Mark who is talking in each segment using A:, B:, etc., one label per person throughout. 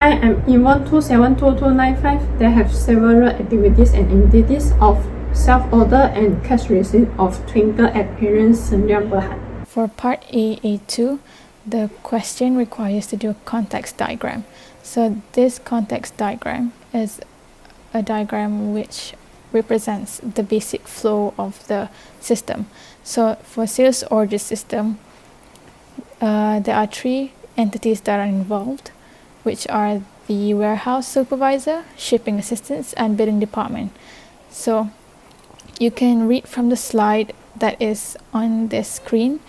A: Hi, I'm A192729295. They have several activities and entities of self-order and cash receipt of Twinkle Appearance Sendirian Berhad.
B: For part A2, the question requires to do a context diagram. So this context diagram is a diagram which represents the basic flow of the system. So for sales order system, there are three entities that are involved, which are the warehouse supervisor, shipping assistants, and billing department. So you can read from the slide that is on this screen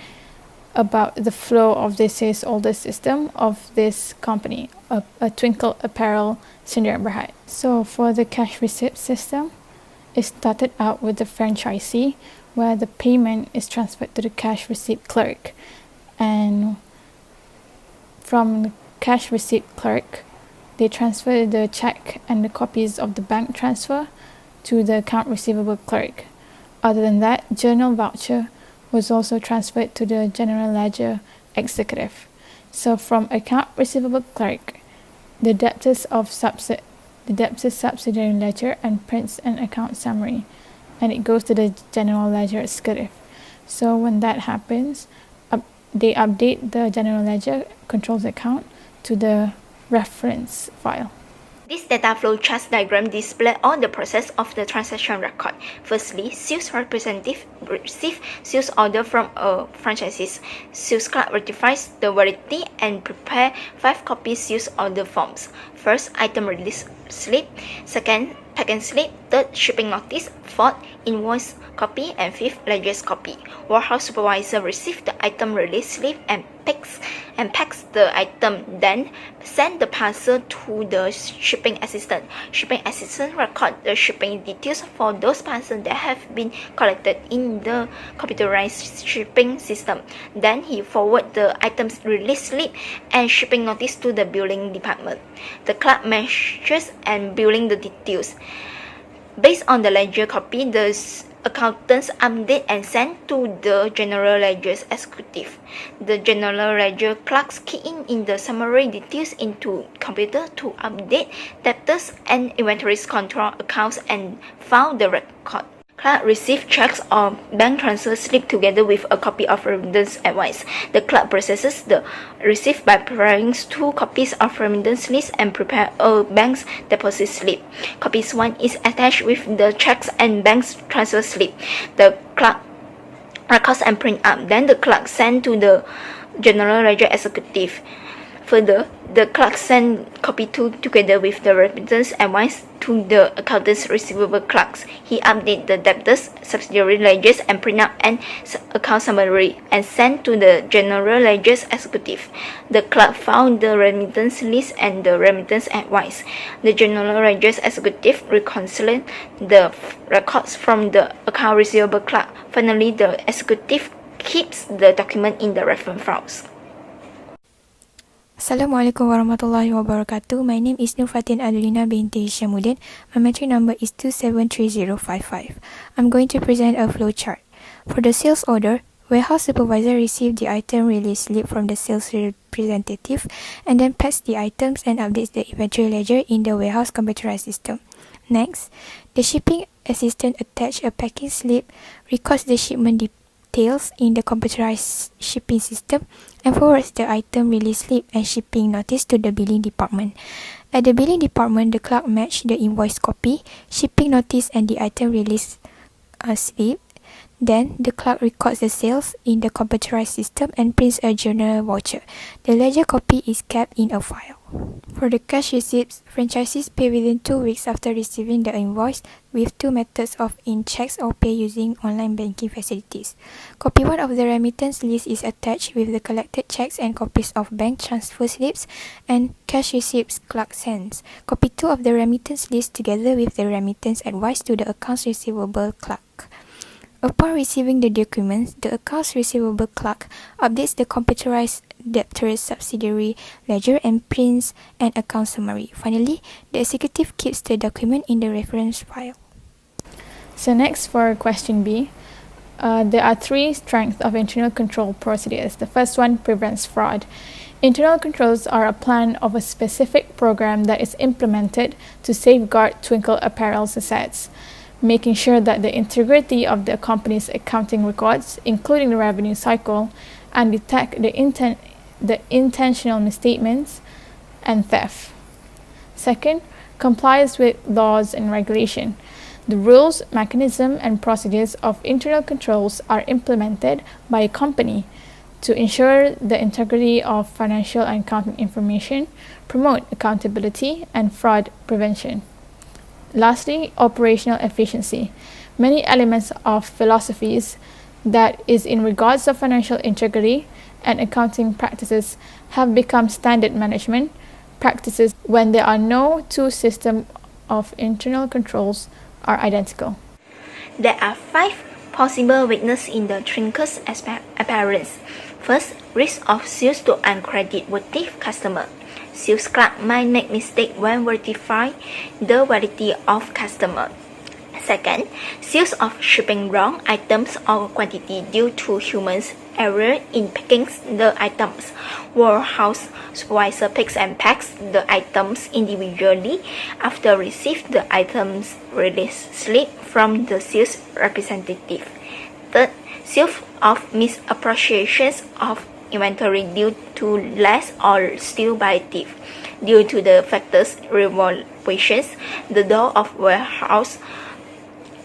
B: about the flow of the sales order system of this company, a Twinkle Apparel Sendirian Berhad. So for the cash receipt system, it started out with the franchisee, where the payment is transferred to the cash receipt clerk, and from the cash receipt clerk, they transfer the check and the copies of the bank transfer to the account receivable clerk. Other than that, journal voucher was also transferred to the general ledger executive. So from account receivable clerk, the debtors subsidiary ledger and prints an account summary, and it goes to the general ledger executive. So when that happens, they update the general ledger controls account to the reference file.
C: This data flow chart diagram displays all the process of the transaction record. Firstly, sales representative receive sales order from a franchisee. Sales clerk rectifies the variety and prepare 5 copies sales order forms. First, item release slip. Second, packing slip. Third, shipping notice. Fourth, invoice copy. And fifth, ledger's copy. Warehouse supervisor receives the item release slip and packs the item, then send the parcel to the shipping assistant. Shipping assistant record the shipping details for those parcels that have been collected in the computerized shipping system. Then he forward the items release slip and shipping notice to the billing department. The clerk measures and billing the details. Based on the ledger copy, the accountants update and send to the general ledger's executive. The general ledger clerks key in the summary details into computer to update debtors and inventories control accounts and file the record. Clerk receives checks or bank transfer slip together with a copy of remittance advice. The clerk processes the receipt by preparing 2 copies of remittance list and prepare a bank's deposit slip. Copies 1 is attached with the checks and bank's transfer slip. The clerk records and print up. Then the clerk send to the general ledger executive. Further, the clerk send copy 2 together with the remittance advice to the accountant's receivable clerks. He update the debtors, subsidiary ledgers and print up an account summary and send to the general ledger's executive. The clerk found the remittance list and the remittance advice. The general ledger's executive reconciles the records from the account receivable clerk. Finally, the executive keeps the document in the reference files.
D: Assalamualaikum warahmatullahi wabarakatuh. My name is Nurfatin Adulina binti Syamuddin. My entry number is 273055. I'm going to present a flow chart. For the sales order, warehouse supervisor received the item release slip from the sales representative and then packs the items and updates the inventory ledger in the warehouse computerized system. Next, the shipping assistant attaches a packing slip, records the shipment details in the computerized shipping system, and forwards the item release slip and shipping notice to the billing department. At the billing department, the clerk matches the invoice copy, shipping notice and the item release slip. Then, the clerk records the sales in the computerized system and prints a journal voucher. The ledger copy is kept in a file. For the cash receipts, franchisees pay within 2 weeks after receiving the invoice with 2 methods of in checks or pay using online banking facilities. Copy 1 of the remittance list is attached with the collected checks and copies of bank transfer slips and cash receipts clerk sends. Copy 2 of the remittance list together with the remittance advice to the accounts receivable clerk. Upon receiving the documents, the accounts receivable clerk updates the computerized debtor's subsidiary ledger and prints an account summary. Finally, the executive keeps the document in the reference file.
B: So next, for question B, there are 3 strengths of internal control procedures. The first one prevents fraud. Internal controls are a plan of a specific program that is implemented to safeguard Twinkle Apparel's assets, making sure that the integrity of the company's accounting records, including the revenue cycle, and detect the intentional misstatements and theft. Second, complies with laws and regulation. The rules, mechanism, and procedures of internal controls are implemented by a company to ensure the integrity of financial and accounting information, promote accountability, and fraud prevention. Lastly, operational efficiency. Many elements of philosophies that is in regards of financial integrity and accounting practices have become standard management practices when there are no two systems of internal controls are identical.
C: There are 5 possible weaknesses in the Twinkle's appearance. First, risk of sales to uncreditworthy customer. Sales clerk might make mistake when verifying the validity of customer. Second, sales of shipping wrong items or quantity due to humans error in packing the items. Warehouse supervisor picks and packs the items individually after receive the items release slip from the sales representative. Third, sales of misappropriations of inventory due to loss or steal by thief. Due to the factors revolutions, the door of warehouse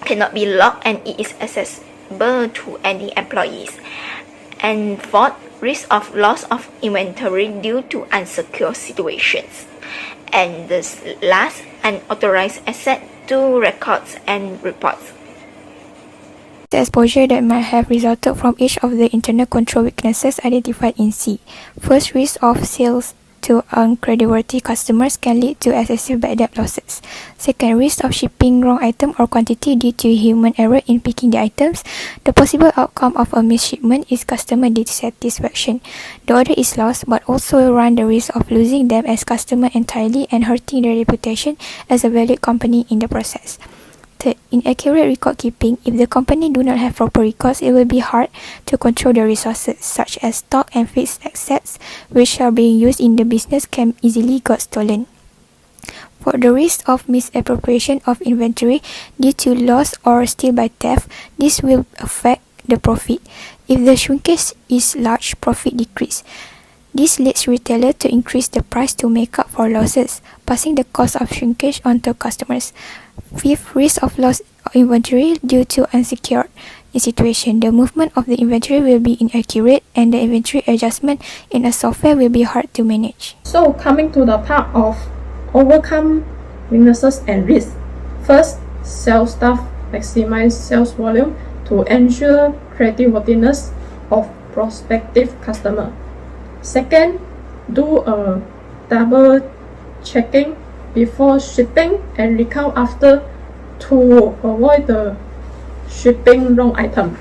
C: cannot be locked and it is accessible to any employees. And fourth, risk of loss of inventory due to unsecure situations. And the last, unauthorized access to records and reports.
D: The exposure that might have resulted from each of the internal control weaknesses identified in C. First, risk of sales to uncreditworthy customers can lead to excessive bad debt losses. Second, risk of shipping wrong item or quantity due to human error in picking the items. The possible outcome of a misshipment is customer dissatisfaction. The order is lost but also run the risk of losing them as customer entirely and hurting their reputation as a valued company in the process. Third, inaccurate record keeping. If the company do not have proper records, it will be hard to control the resources, such as stock and fixed assets, which are being used in the business can easily got stolen. For the risk of misappropriation of inventory due to loss or steal by theft, this will affect the profit. If the shrinkage is large, profit decrease. This leads retailer to increase the price to make up for losses, passing the cost of shrinkage on to customers. Fifth, risk of lost inventory due to unsecured situation. The movement of the inventory will be inaccurate and the inventory adjustment in a software will be hard to manage.
A: So coming to the part of overcome weaknesses and risks. First, sales staff maximize sales volume to ensure creditworthiness of prospective customer. Second, do a double checking before shipping and recount after to avoid the shipping wrong item.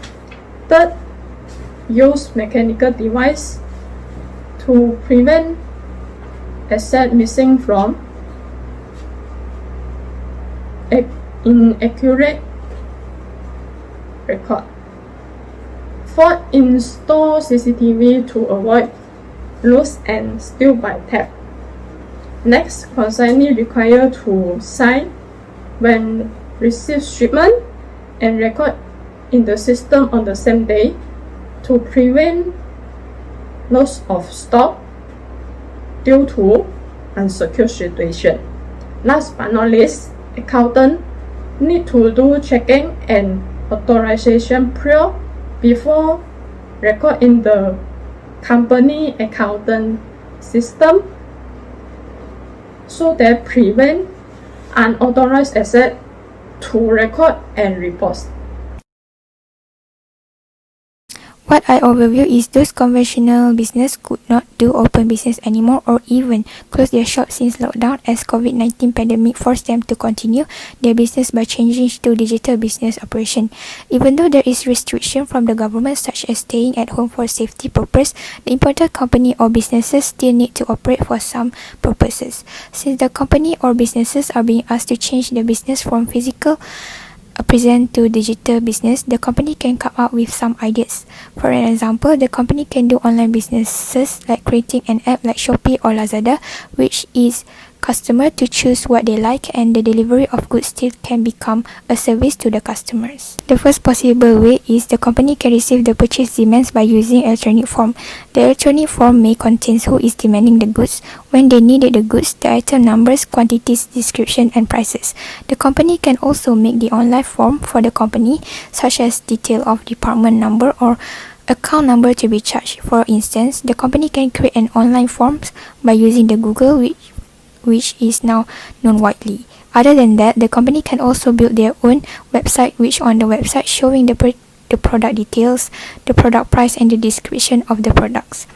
A: Third, use mechanical device to prevent asset missing from inaccurate record. Fourth, install CCTV to avoid loss and steal by theft. Next, consignee required to sign when receive shipment and record in the system on the same day to prevent loss of stock due to unsecure situation. Last but not least, accountant need to do checking and authorization prior before record in the company accountant system so that prevent unauthorized asset to record and report.
D: What I overview is those conventional business could not do open business anymore or even close their shop since lockdown as COVID-19 pandemic forced them to continue their business by changing to digital business operation. Even though there is restriction from the government such as staying at home for safety purpose, the important company or businesses still need to operate for some purposes. Since the company or businesses are being asked to change the business from physical present to digital business, the company can come up with some ideas. For an example, the company can do online businesses like creating an app like Shopee or Lazada, which is customer to choose what they like, and the delivery of goods still can become a service to the customers. The first possible way is the company can receive the purchase demands by using electronic form. The electronic form may contain who is demanding the goods, when they needed the goods, the item numbers, quantities, description, and prices. The company can also make the online form for the company, such as detail of department number or account number to be charged. For instance, the company can create an online form by using the Google, which is now known widely. Other than that, the company can also build their own website, which on the website showing the product details, the product price, and the description of the products.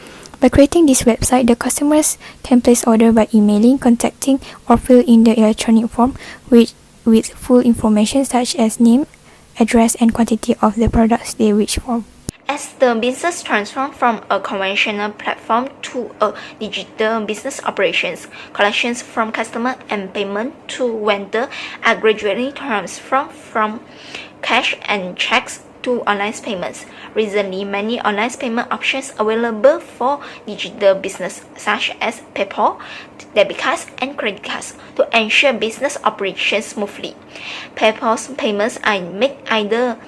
D: By creating this website, the customers can place order by emailing, contacting, or fill in the electronic form with full information such as name, address, and quantity of the products they wish for.
C: As the business transforms from a conventional platform to a digital business operations, collections from customer and payment to vendor are gradually transformed from cash and checks to online payments. Recently, many online payment options available for digital business such as PayPal, debit cards, and credit cards to ensure business operations smoothly. PayPal's payments are made either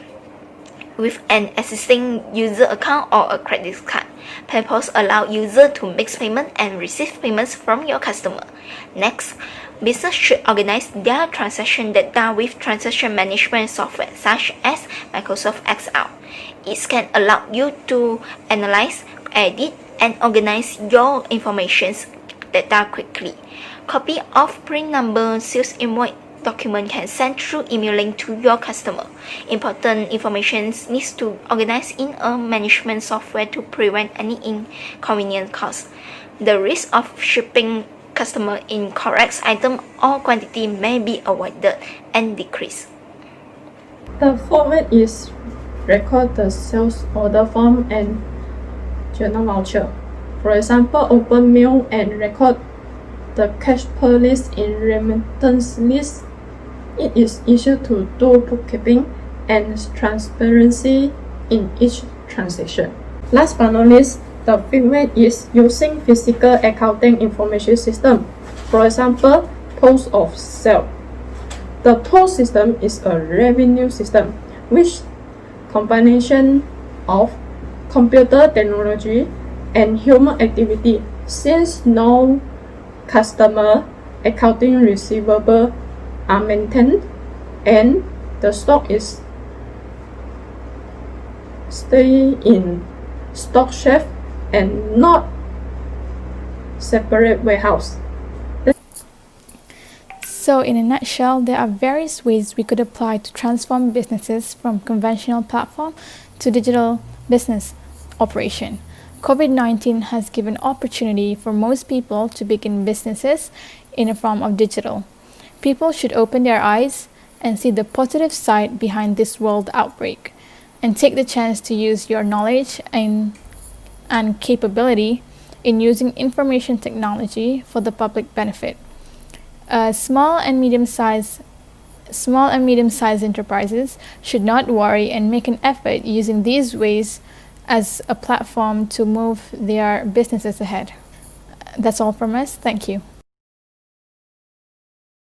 C: with an existing user account or a credit card. PayPal allows users to make payments and receive payments from your customer. Next, business should organize their transaction data with transaction management software such as Microsoft Excel. It can allow you to analyze, edit, and organize your information data quickly. Copy of print number, sales invoice document can send through emailing to your customer. Important information needs to organize in a management software to prevent any inconvenient cost. The risk of shipping customer incorrect item or quantity may be avoided and decreased.
A: The format is record the sales order form and journal voucher. For example, open mail and record the cash per list in remittance list. It is easier to do bookkeeping and transparency in each transaction. Last but not least, the fifth way is using physical accounting information system. For example, post of sale. The POS system is a revenue system which combination of computer technology and human activity, since no customer accounting receivable are maintained and the stock is stay in stock shelf and not separate warehouse.
B: So in a nutshell, there are various ways we could apply to transform businesses from conventional platform to digital business operation. COVID-19 has given opportunity for most people to begin businesses in a form of digital. People should open their eyes and see the positive side behind this world outbreak and take the chance to use your knowledge and capability in using information technology for the public benefit. Small and medium-sized enterprises should not worry and make an effort using these ways as a platform to move their businesses ahead. That's all from us. Thank you.